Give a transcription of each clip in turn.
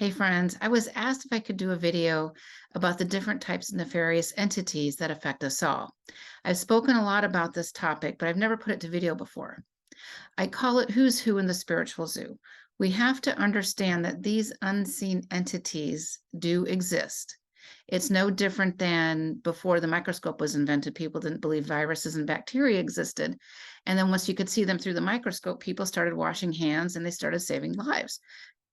Hey friends, I was asked if I could do a video about the different types of nefarious entities that affect us all. I've spoken a lot about this topic, but I've never put it to video before. I call it Who's Who in the Spiritual Zoo. We have to understand that these unseen entities do exist. It's no different than before the microscope was invented. People didn't believe viruses and bacteria existed. And then once you could see them through the microscope, people started washing hands and they started saving lives.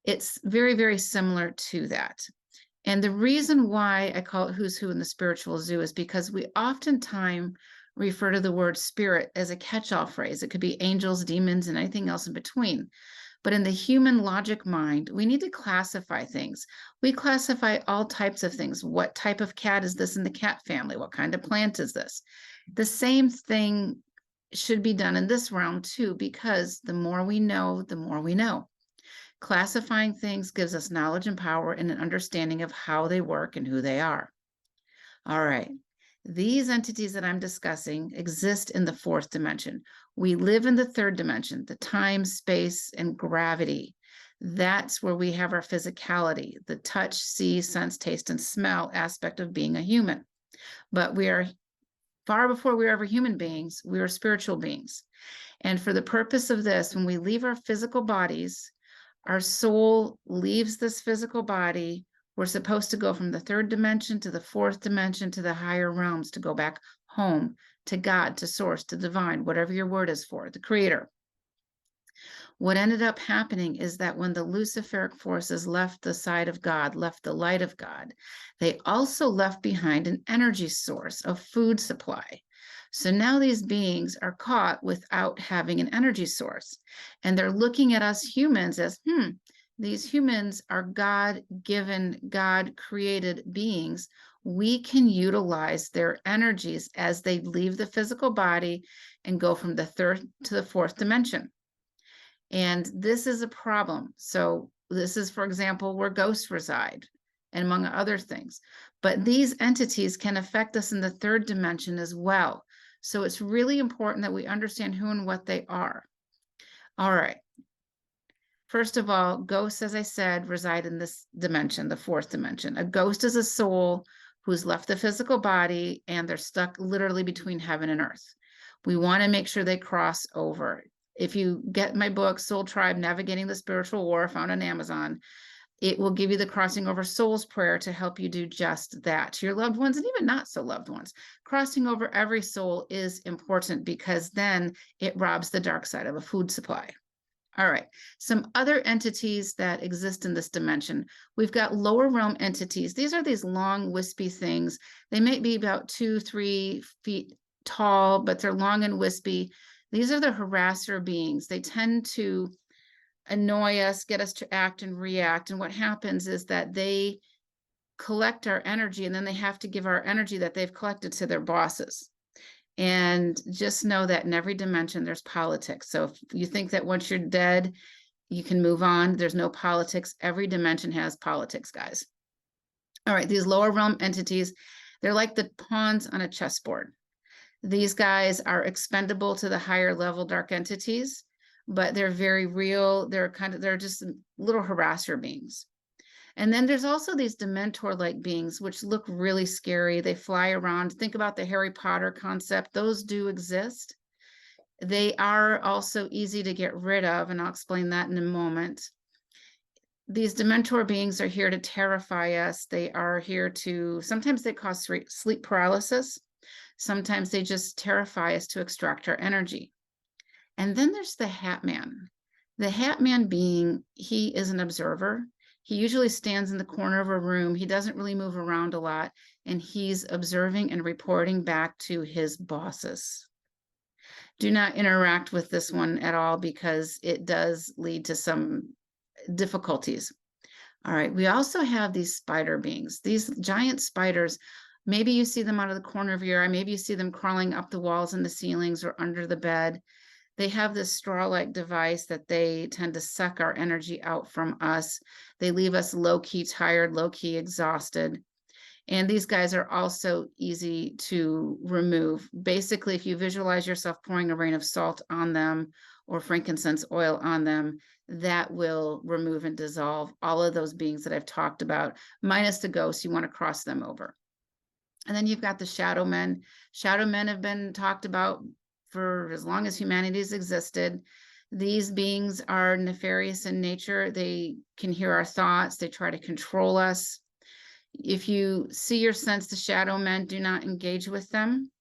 It's very, very similar to that. And the reason why I call it Who's Who in the Spiritual Zoo is because we oftentimes refer to the word spirit as a catch-all phrase. It could be angels, demons, and anything else in between. But in the human logic mind, we need to classify things. We classify all types of things. What type of cat is this in the cat family? What kind of plant is this? The same thing should be done in this realm too, because the more we know, the more we know. Classifying things gives us knowledge and power and an understanding of how they work and who they are. All right. These entities that I'm discussing exist in the fourth dimension. We live in the third dimension, the time, space, and gravity. That's where we have our physicality, the touch, see, sense, taste, and smell aspect of being a human. But we are far before we were ever human beings, we were spiritual beings. And for the purpose of this, when we leave our physical bodies, our soul leaves this physical body. We're supposed to go from the third dimension to the fourth dimension to the higher realms to go back home to God, to source, to divine, whatever your word is for, the creator. What ended up happening is that when the Luciferic forces left the side of God, left the light of God, they also left behind an energy source, a food supply. So now these beings are caught without having an energy source. And they're looking at us humans as, these humans are God-given, God-created beings. We can utilize their energies as they leave the physical body and go from the third to the fourth dimension. And this is a problem. So this is, for example, where ghosts reside, and among other things. But these entities can affect us in the third dimension as well. So it's really important that we understand who and what they are. All right. First of all, ghosts, as I said, reside in this dimension, the fourth dimension. A ghost is a soul who's left the physical body and they're stuck literally between heaven and earth. We want to make sure they cross over. If you get my book, Soul Tribe, Navigating the Spiritual War, found on Amazon, it will give you the Crossing Over Souls prayer to help you do just that to your loved ones and even not so loved ones. Crossing over every soul is important because then it robs the dark side of a food supply. All right, some other entities that exist in this dimension. We've got lower realm entities. These are these long, wispy things. They may be about 2-3 feet tall, but they're long and wispy. These are the harasser beings. They tend to annoy us, get us to act and react. And what happens is that they collect our energy and then they have to give our energy that they've collected to their bosses. And just know that in every dimension, there's politics. So if you think that once you're dead, you can move on, there's no politics. Every dimension has politics, guys. All right, these lower realm entities, they're like the pawns on a chessboard. These guys are expendable to the higher level dark entities, but they're very real. They're just little harasser beings. And then there's also these Dementor-like beings, which look really scary. They fly around. Think about the Harry Potter concept. Those do exist. They are also easy to get rid of, and I'll explain that in a moment. These Dementor beings are here to terrify us. They are here to, sometimes they cause sleep paralysis. Sometimes they just terrify us to extract our energy. And then there's the Hatman. The Hatman being, he is an observer. He usually stands in the corner of a room. He doesn't really move around a lot, and he's observing and reporting back to his bosses. Do not interact with this one at all because it does lead to some difficulties. All right, we also have these spider beings, these giant spiders. Maybe you see them out of the corner of your eye. Maybe you see them crawling up the walls and the ceilings or under the bed. They have this straw-like device that they tend to suck our energy out from us. They leave us low-key tired, low-key exhausted. And these guys are also easy to remove. Basically, if you visualize yourself pouring a rain of salt on them or frankincense oil on them, that will remove and dissolve all of those beings that I've talked about, minus the ghosts. You want to cross them over. And then you've got the shadow men. Shadow men have been talked about for as long as humanity has existed. These beings are nefarious in nature. They can hear our thoughts. They try to control us. If you see or sense the shadow men, do not engage with them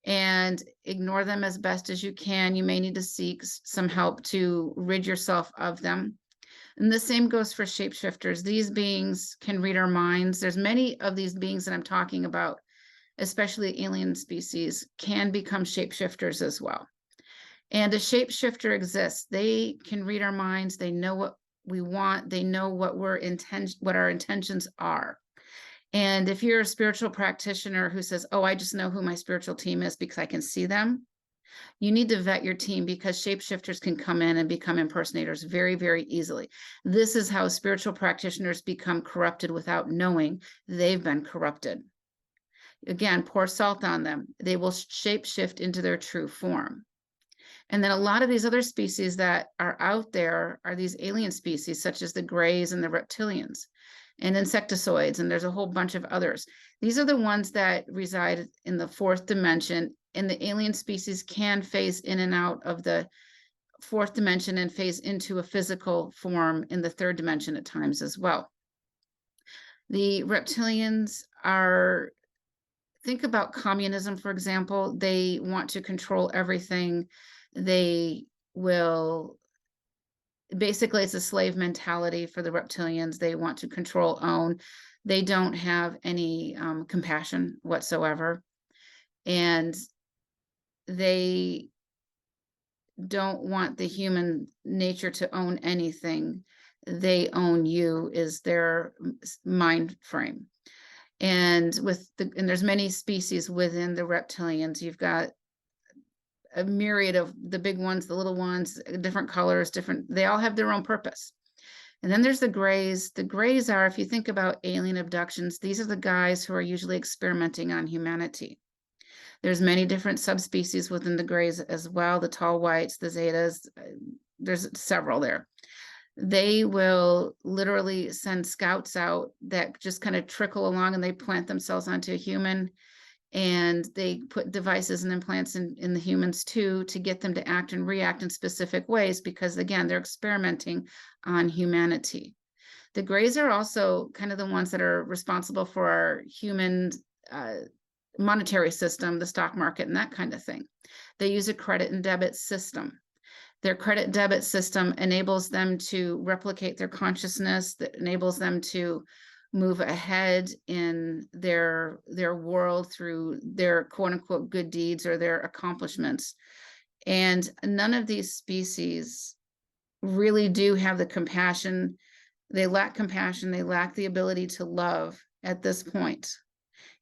and ignore them as best as you can. You may need to seek some help to rid yourself of them. And the same goes for shapeshifters. These beings can read our minds. There's many of these beings that I'm talking about, especially alien species, can become shapeshifters as well. And a shapeshifter exists. They can read our minds. They know what we want. They know what what our intentions are. And if you're a spiritual practitioner who says, oh, I just know who my spiritual team is because I can see them, you need to vet your team, because shapeshifters can come in and become impersonators very, very easily. This is how spiritual practitioners become corrupted without knowing they've been corrupted. Again, pour salt on them. They will shapeshift into their true form. And then a lot of these other species that are out there are these alien species, such as the greys and the reptilians and insectoids, and there's a whole bunch of others. These are the ones that reside in the fourth dimension, and the alien species can phase in and out of the fourth dimension and phase into a physical form in the third dimension at times as well. The reptilians are, think about communism, for example. They want to control everything. They will, basically, it's a slave mentality for the reptilians. They want to control, own. They don't have any compassion whatsoever. And they don't want the human nature to own anything. They own you, is their mind frame. And and there's many species within the reptilians. You've got a myriad of the big ones, the little ones, different colors, they all have their own purpose. And then there's the grays. The grays are, if you think about alien abductions, these are the guys who are usually experimenting on humanity. There's many different subspecies within the grays as well, the tall whites, the zetas, there's several there. They will literally send scouts out that just kind of trickle along, and they plant themselves onto a human, and they put devices and implants in the humans too, to get them to act and react in specific ways, because again, they're experimenting on humanity. The grays are also kind of the ones that are responsible for our human monetary system, the stock market, and that kind of thing. They use a credit and debit system. Their credit debit system enables them to replicate their consciousness, that enables them to move ahead in their world through their quote unquote good deeds or their accomplishments. And none of these species really do have the compassion. They lack compassion. They lack the ability to love at this point.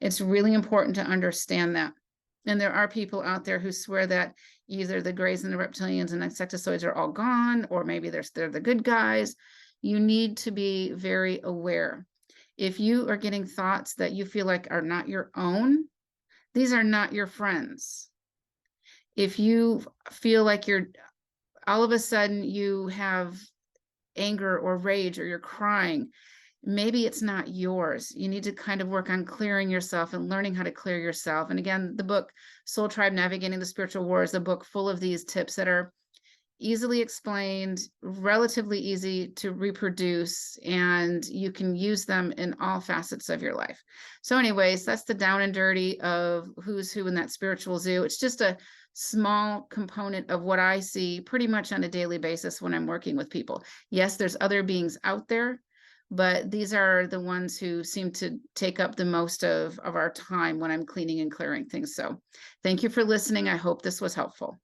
It's really important to understand that. And there are people out there who swear that either the grays and the reptilians and insectoids are all gone, or maybe they're the good guys. You need to be very aware. If you are getting thoughts that you feel like are not your own, these are not your friends. If you feel like all of a sudden you have anger or rage, or you're crying, maybe it's not yours. You need to kind of work on clearing yourself and learning how to clear yourself. And again, the book Soul Tribe Navigating the Spiritual War is a book full of these tips that are easily explained, relatively easy to reproduce, and you can use them in all facets of your life. So anyways, that's the down and dirty of who's who in that spiritual zoo. It's just a small component of what I see pretty much on a daily basis when I'm working with people. Yes, there's other beings out there, but these are the ones who seem to take up the most of our time when I'm cleaning and clearing things. So thank you for listening. I hope this was helpful.